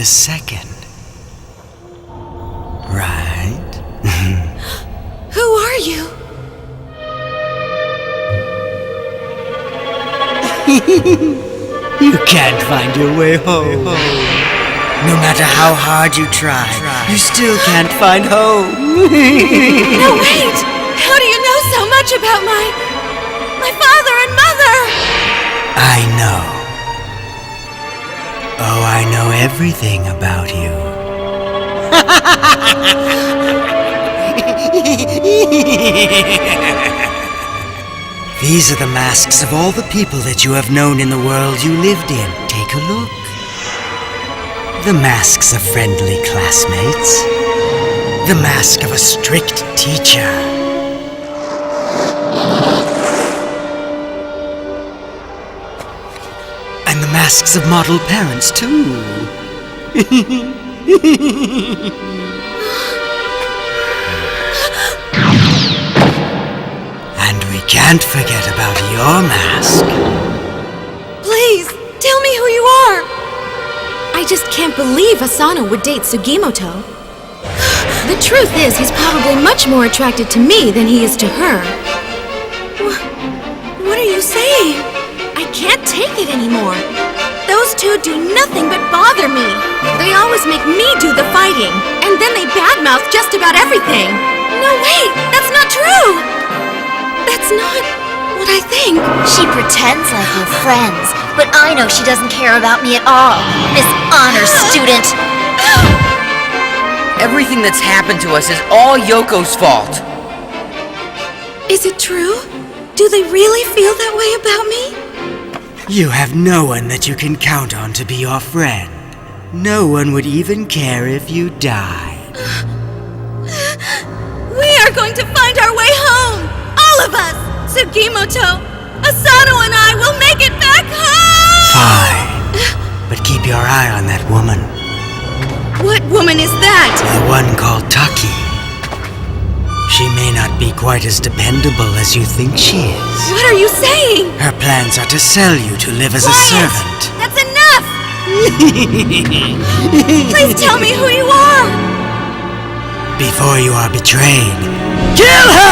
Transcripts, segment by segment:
a second. Right? Who are you? You can't find your way home. No matter how hard you try, you still can't find home. No, wait! How do you know so much about my father and mother? I know. Oh, I know everything about you. These are the masks of all the people that you have known in the world you lived in. Take a look. The masks of friendly classmates. The mask of a strict teacher. And the masks of model parents, too. And we can't forget about your mask. Please, tell me who you are. I just can't believe Asano would date Sugimoto. The truth is, he's probably much more attracted to me than he is to her. What are you saying? I can't take it anymore. Those two do nothing but bother me. They always make me do the fighting, and then they badmouth just about everything. No, wait, that's not true. That's not what I think. She pretends like we're friends, but I know she doesn't care about me at all. Miss Honor Student. Everything that's happened to us is all Yoko's fault. Is it true? Do they really feel that way about me? You have no one that you can count on to be your friend. No one would even care if you died. We are going to find our way home! All of us! Sugimoto, Asano and I will make it back home! Fine. But keep your eye on that woman. What woman is that? The one called Taki. She may not be quite as dependable as you think she is. What are you saying? Her plans are to sell you to live as a servant. That's enough! Please tell me who you are! Before you are betrayed, kill her!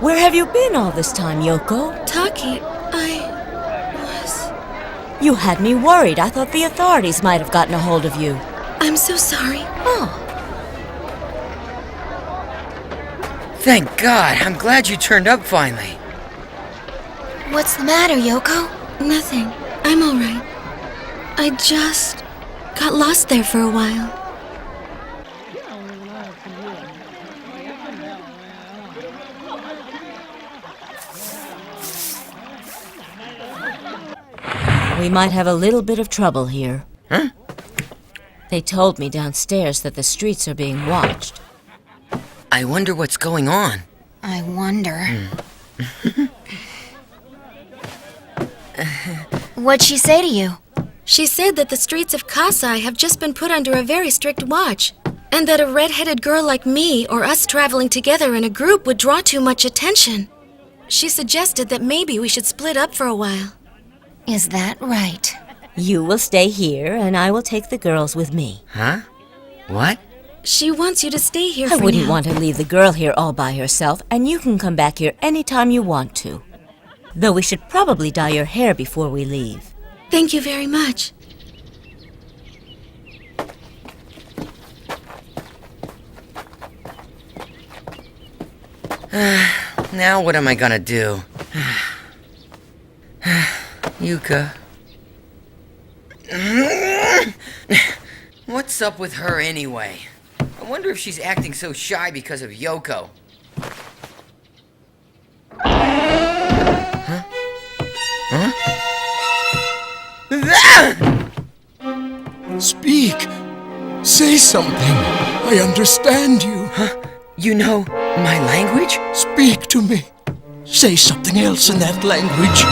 Where have you been all this time, Yoko? Taki, I was... You had me worried. I thought the authorities might have gotten a hold of you. I'm so sorry. Oh. Thank God, I'm glad you turned up finally. What's the matter, Yoko? Nothing. I'm all right. I just got lost there for a while. We might have a little bit of trouble here. Huh? They told me downstairs that the streets are being watched. I wonder what's going on. I wonder. What'd she say to you? She said that the streets of Kasai have just been put under a very strict watch, and that a red-headed girl like me or us traveling together in a group would draw too much attention. She suggested that maybe we should split up for a while. Is that right? You will stay here, and I will take the girls with me. Huh? What? She wants you to stay here I for wouldn't now. want to leave the girl here all by herself, and you can come back here anytime you want to. Though we should probably dye your hair before we leave. Thank you very much. Now what am I gonna do? Yuka. What's up with her anyway? I wonder if she's acting so shy because of Yoko. Huh? Huh? Speak! Say something! I understand you! Huh? You know, My language? Speak to me. Say something else in that language.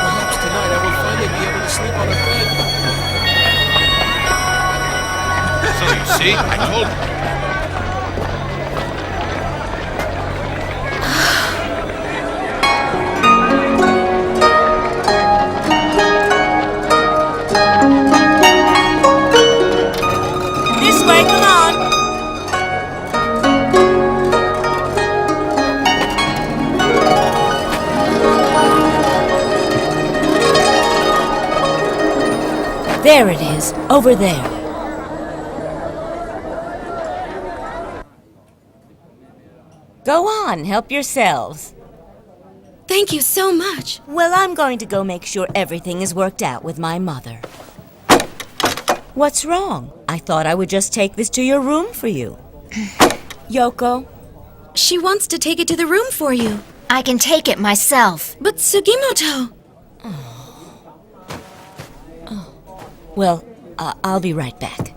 Perhaps tonight I will finally be able to sleep on a bed. So you see, I told you. This way, come on. There it is, over there. Go on, help yourselves. Thank you so much. Well, I'm going to go make sure everything is worked out with my mother. What's wrong? I thought I would just take this to your room for you. Yoko? She wants to take it to the room for you. I can take it myself. But Sugimoto... Well, I'll be right back.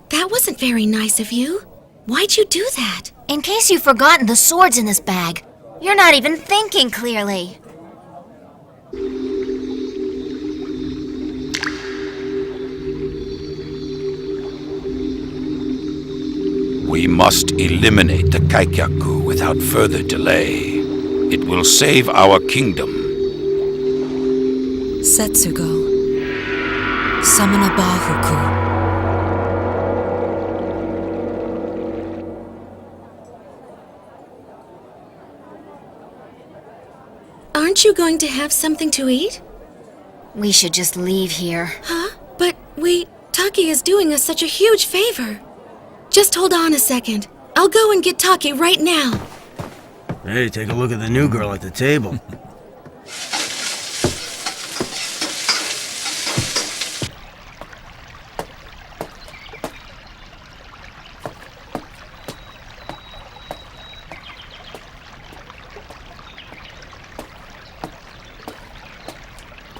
That wasn't very nice of you. Why'd you do that? In case you've forgotten the swords in this bag, you're not even thinking clearly. We must eliminate the Kaikyaku without further delay. It will save our kingdom. Setsugo. Summon a Bahuku. Aren't you going to have something to eat? We should just leave here. Huh? But Taki is doing us such a huge favor. Just hold on a second. I'll go and get Taki right now. Hey, take a look at the new girl at the table.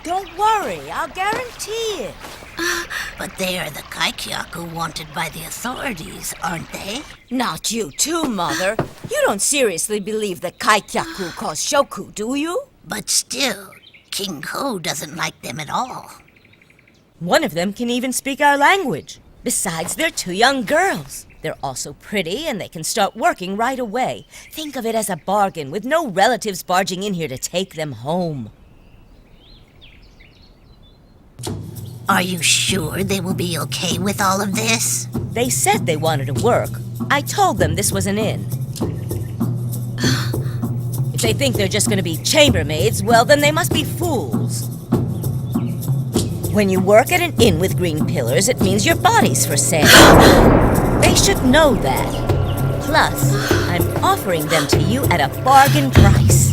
Don't worry, I'll guarantee it. But they are the Kaikyaku wanted by the authorities, aren't they? Not you too, Mother. You don't seriously believe that Kaikyaku cause shoku, do you? But still, King Ko doesn't like them at all. One of them can even speak our language. Besides, they're two young girls. They're also pretty, and they can start working right away. Think of it as a bargain, with no relatives barging in here to take them home. Are you sure they will be okay with all of this? They said they wanted to work. I told them this was an inn. If they think they're just going to be chambermaids, well, then they must be fools. When you work at an inn with green pillars, it means your body's for sale. They should know that. Plus, I'm offering them to you at a bargain price.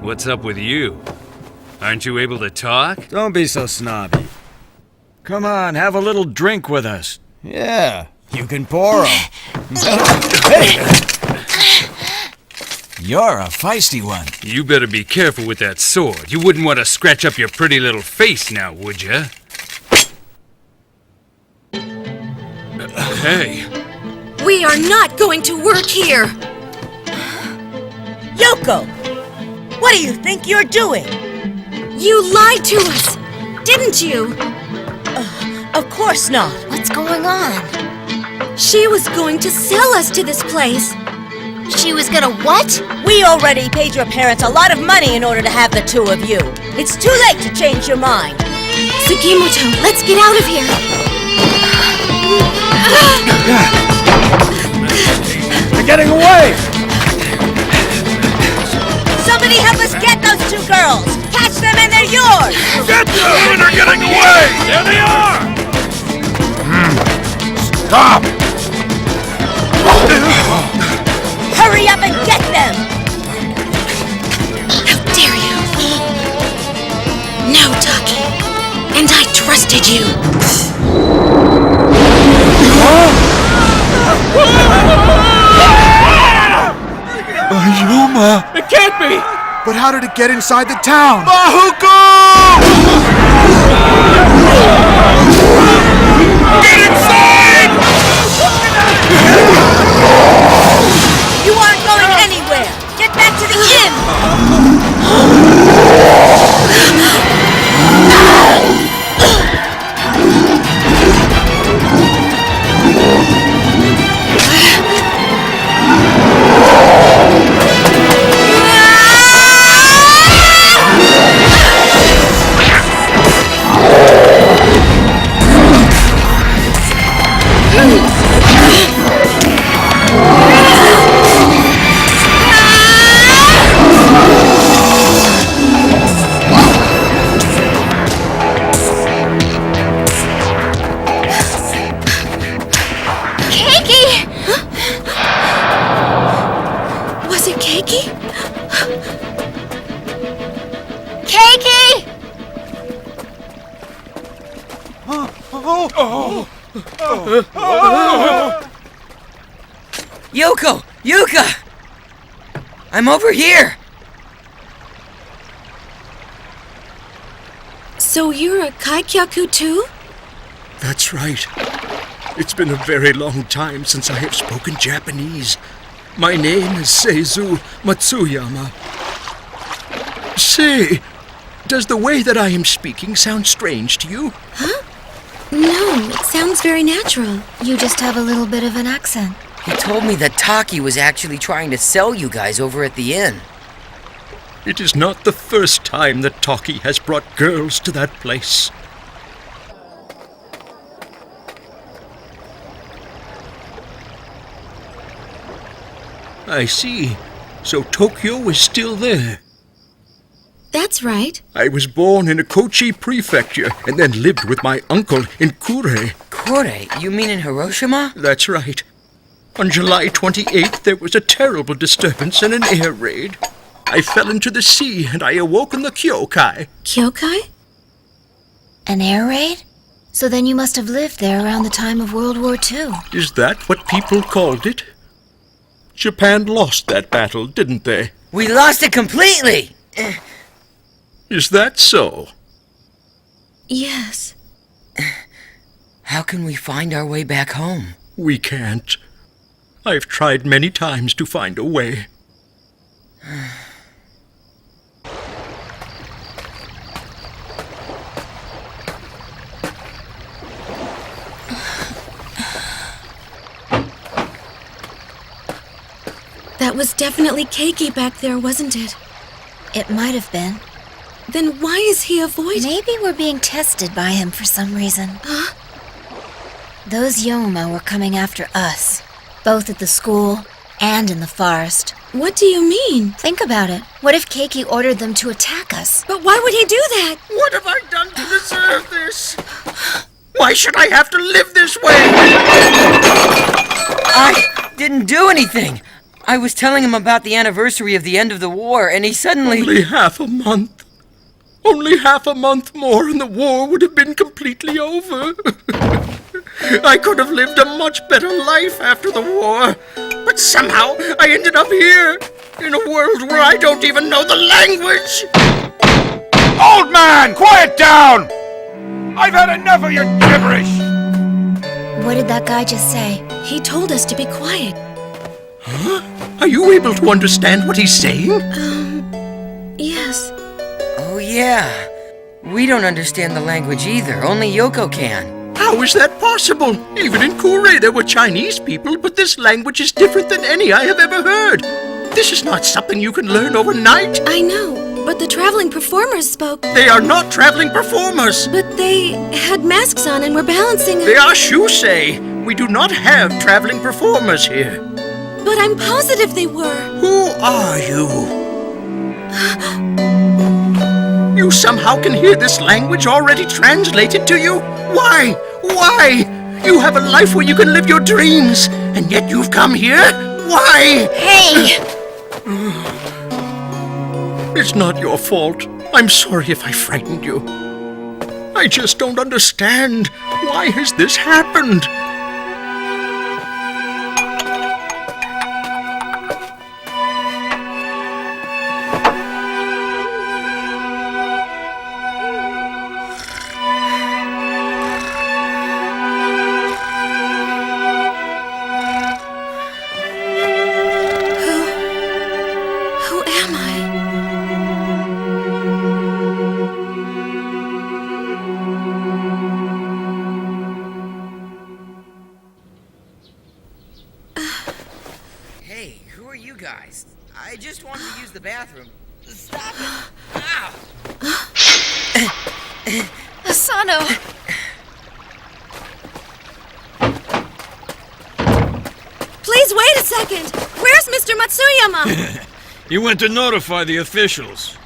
What's up with you? Aren't you able to talk? Don't be so snobby. Come on, have a little drink with us. Yeah, you can pour 'em. Hey! You're a feisty one. You better be careful with that sword. You wouldn't want to scratch up your pretty little face now, would you? Hey. We are not going to work here! Yoko! What do you think you're doing? You lied to us, didn't you? Of course not. What's going on? She was going to sell us to this place. She was gonna what? We already paid your parents a lot of money in order to have the two of you. It's too late to change your mind. Sugimoto, let's get out of here. They're getting away! Somebody help us get those two girls! Catch them and they're yours! Get them! They're getting away! There they are! Stop! Hurry up and get them! How dare you! No, Taki. And I trusted you. Yuma! It can't be! But how did it get inside the town? Bahuko! Get inside! You aren't going anywhere! Get back to the inn! Yoko! Yuka! I'm over here! So you're a Kaikyaku too? That's right. It's been a very long time since I have spoken Japanese. My name is Seizu Matsuyama. Say, does the way that I am speaking sound strange to you? Huh? No, it sounds very natural. You just have a little bit of an accent. He told me that Taki was actually trying to sell you guys over at the inn. It is not the first time that Taki has brought girls to that place. I see. So Tokyo is still there. That's right. I was born in a Kochi prefecture and then lived with my uncle in Kure. Kure? You mean in Hiroshima? That's right. On July 28th, there was a terrible disturbance and an air raid. I fell into the sea and I awoke in the Kyokai. Kyokai? An air raid? So then you must have lived there around the time of World War II. Is that what people called it? Japan lost that battle, didn't they? We lost it completely! Is that so? Yes. How can we find our way back home? We can't. I've tried many times to find a way. That was definitely Keiki back there, wasn't it? It might have been. Then why is he avoiding? Maybe we're being tested by him for some reason. Huh? Those Yoma were coming after us, both at the school and in the forest. What do you mean? Think about it. What if Keiki ordered them to attack us? But why would he do that? What have I done to deserve this? Why should I have to live this way? I didn't do anything. I was telling him about the anniversary of the end of the war, and he suddenly... Only half a month. Only half a month more and the war would have been completely over. I could have lived a much better life after the war. But somehow I ended up here, in a world where I don't even know the language. Old man, quiet down! I've had enough of your gibberish! What did that guy just say? He told us to be quiet. Huh? Are you able to understand what he's saying? Yes. Oh, yeah. We don't understand the language either. Only Yoko can. How is that possible? Even in Kure there were Chinese people, but this language is different than any I have ever heard. This is not something you can learn overnight. I know, but the traveling performers spoke. They are not traveling performers. But they had masks on and were balancing. They are shusei. We do not have traveling performers here. But I'm positive they were. Who are you? You somehow can hear this language already translated to you? Why? Why? You have a life where you can live your dreams, and yet you've come here? Why? Hey! It's not your fault. I'm sorry if I frightened you. I just don't understand. Why has this happened? Who am I? Hey, who are you guys? I just wanted to use the bathroom. Stop it! Ow! Asano! Please wait a second! Where's Mr. Matsuyama? He went to notify the officials.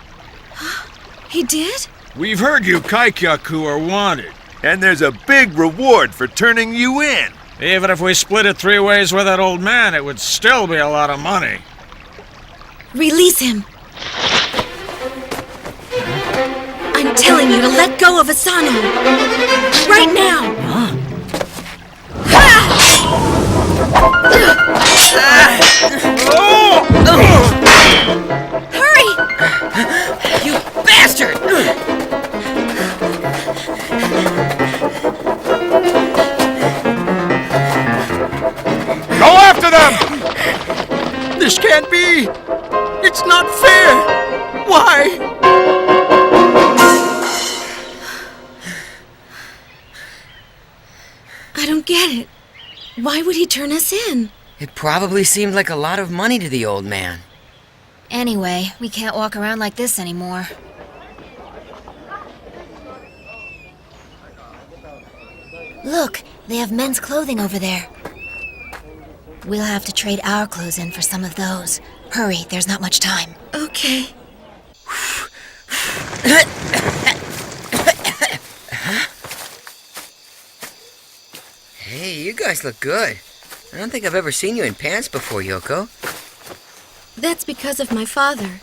He did? We've heard you Kaikyaku are wanted. And there's a big reward for turning you in. Even if we split it 3 ways with that old man, it would still be a lot of money. Release him! I'm telling you to let go of Asano! Right now! Hurry! You bastard! Go after them! This can't be! It's not fair! Why? I don't get it. Why would he turn us in? It probably seemed like a lot of money to the old man. Anyway, we can't walk around like this anymore. Look, they have men's clothing over there. We'll have to trade our clothes in for some of those. Hurry, there's not much time. Okay. Hey, you guys look good. I don't think I've ever seen you in pants before, Yoko. That's because of my father.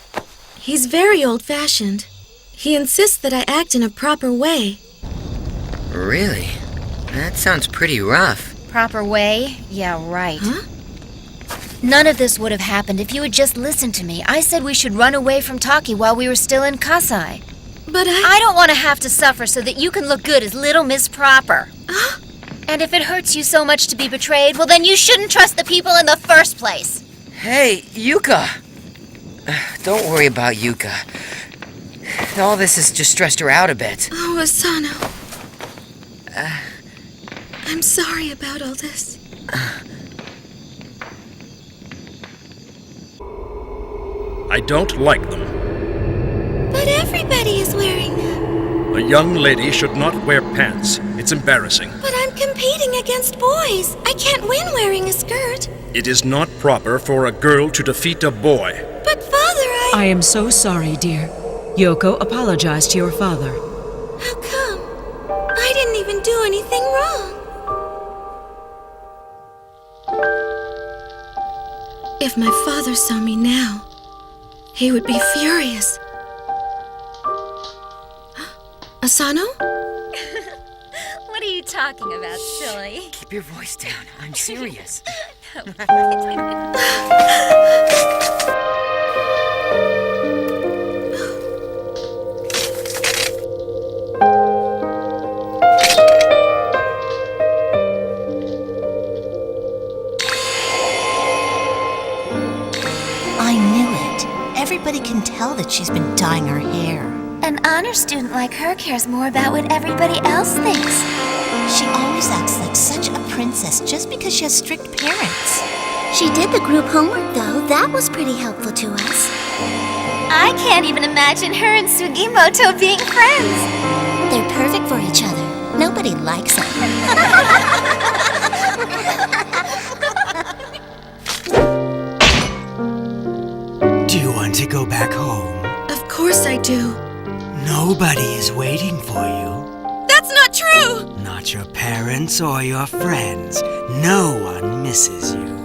He's very old-fashioned. He insists that I act in a proper way. Really? That sounds pretty rough. Proper way? Yeah, right. Huh? None of this would have happened if you had just listened to me. I said we should run away from Taki while we were still in Kasai. But I don't want to have to suffer so that you can look good as Little Miss Proper. Huh? And if it hurts you so much to be betrayed, well then you shouldn't trust the people in the first place. Hey, Yuka! Don't worry about Yuka. All this has just stressed her out a bit. Oh, Asano. I'm sorry about all this. I don't like them. But everybody is wearing them. A young lady should not wear pants. It's embarrassing. But I'm competing against boys. I can't win wearing a skirt. It is not proper for a girl to defeat a boy. But Father, I am so sorry, dear. Yoko, apologize to your father. How come? I didn't even do anything wrong. If my father saw me now, he would be furious. Asano? What are you talking about, silly? Keep your voice down. I'm serious. I knew it. Everybody can tell that she's been dyeing her hair. An honor student like her cares more about what everybody else thinks. She always acts like such a princess just because she has strict parents. She did the group homework, though. That was pretty helpful to us. I can't even imagine her and Sugimoto being friends. They're perfect for each other. Nobody likes them. Do you want to go back home? Of course I do. Nobody is waiting for you. That's not true! Not your parents or your friends. No one misses you.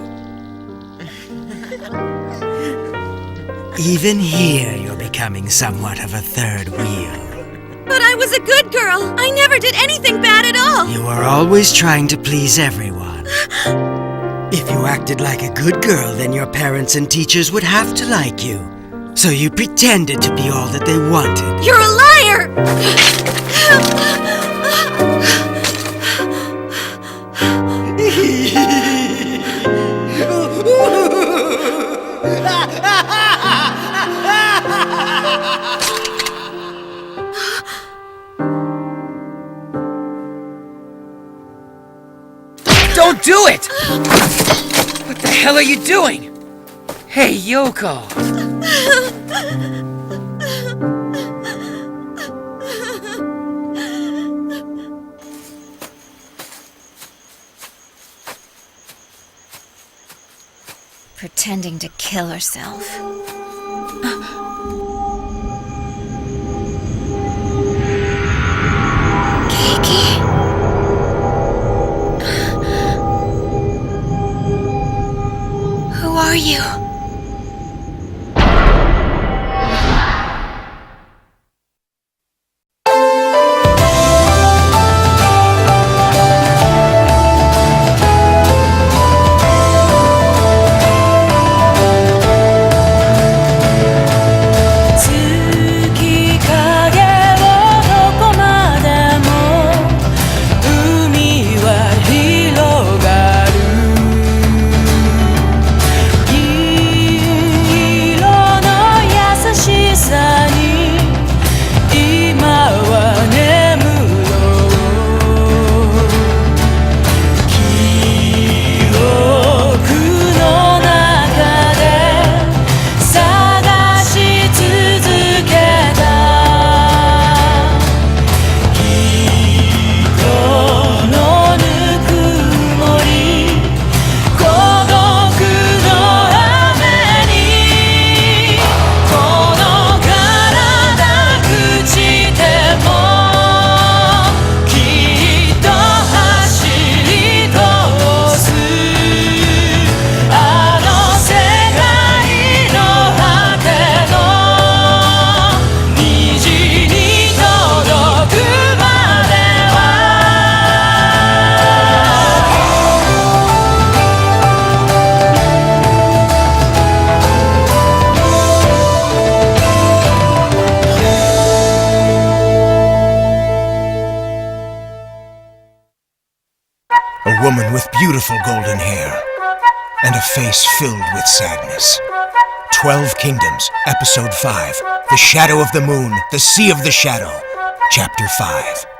Even here, you're becoming somewhat of a third wheel. But I was a good girl. I never did anything bad at all. You were always trying to please everyone. If you acted like a good girl, then your parents and teachers would have to like you. So you pretended to be all that they wanted. You're a liar! Don't do it! What the hell are you doing? Hey, Yoko. Pretending to kill herself. Keiki? Who are you? A woman with beautiful golden hair and a face filled with sadness. 12 Kingdoms, Episode 5. The Shadow of the Moon, the Sea of the Shadow, Chapter 5.